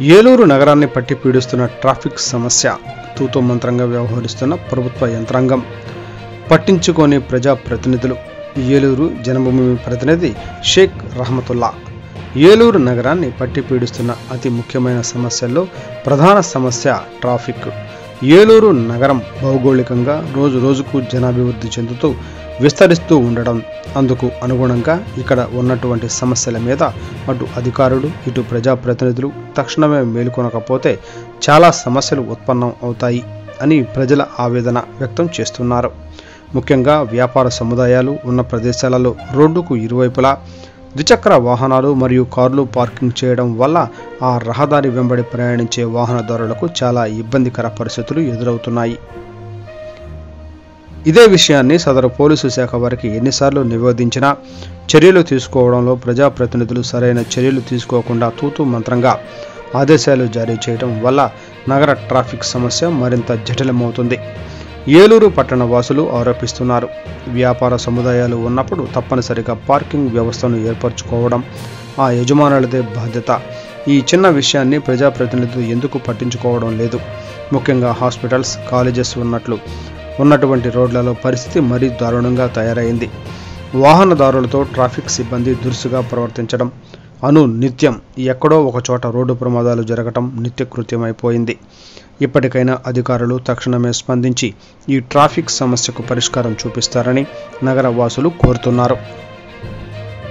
ఏలూరు నగరాన్ని పట్టి పీడిస్తున్న ట్రాఫిక్ సమస్య తూతూ మంత్రంగా వ్యవహరిస్తున్న ప్రభుత్వ యంత్రాంగం, పట్టించుకోని ప్రజాప్రతినిధులు. ఏలూరు జన్మభూమి ప్రతినిధి షేక్ రహమతుల్లా. ఏలూరు నగరాన్ని పట్టి పీడిస్తున్న అతి ముఖ్యమైన సమస్యల్లో ప్రధాన సమస్య ట్రాఫిక్. ఏలూరు నగరం భౌగోళికంగా రోజు రోజుకు జనాభివృద్ధి చెందుతూ విస్తరిస్తూ ఉండడం, అందుకు అనుగుణంగా ఇక్కడ ఉన్నటువంటి సమస్యల మీద అటు అధికారులు ఇటు ప్రజాప్రతినిధులు తక్షణమే మేలుకొనకపోతే చాలా సమస్యలు ఉత్పన్నం అవుతాయి అని ప్రజల ఆవేదన వ్యక్తం చేస్తున్నారు. ముఖ్యంగా వ్యాపార సముదాయాలు ఉన్న ప్రదేశాలలో రోడ్డుకు ఇరువైపులా ద్విచక్ర వాహనాలు మరియు కార్లు పార్కింగ్ చేయడం వల్ల ఆ రహదారి వెంబడి ప్రయాణించే వాహనదారులకు చాలా ఇబ్బందికర పరిస్థితులు ఎదురవుతున్నాయి. ఇదే విషయాన్ని సదరు పోలీసు శాఖ వారికి ఎన్నిసార్లు నివేదించినా చర్యలు తీసుకోవడంలో ప్రజాప్రతినిధులు సరైన చర్యలు తీసుకోకుండా తూతూ మంత్రంగా ఆదేశాలు జారీ చేయడం వల్ల నగర ట్రాఫిక్ సమస్య మరింత జటిలమవుతుంది. ఏలూరు పట్టణ వాసులు ఆరోపిస్తున్నారు. వ్యాపార సముదాయాలు ఉన్నప్పుడు తప్పనిసరిగా పార్కింగ్ వ్యవస్థను ఏర్పరచుకోవడం ఆ యజమానులదే బాధ్యత. ఈ చిన్న విషయాన్ని ప్రజాప్రతినిధులు ఎందుకు పట్టించుకోవడం లేదు? ముఖ్యంగా హాస్పిటల్స్, కాలేజెస్ ఉన్నటువంటి రోడ్లలో పరిస్థితి మరీ దారుణంగా తయారైంది. వాహనదారులతో ట్రాఫిక్ సిబ్బంది దురుసుగా ప్రవర్తించడం, నిత్యం ఎక్కడో ఒక చోట రోడ్డు ప్రమాదాలు జరగటం నిత్యకృత్యమైపోయింది. ఇప్పటికైనా అధికారులు తక్షణమే స్పందించి ఈ ట్రాఫిక్ సమస్యకు పరిష్కారం చూపిస్తారని నగర వాసులు కోరుతున్నారు.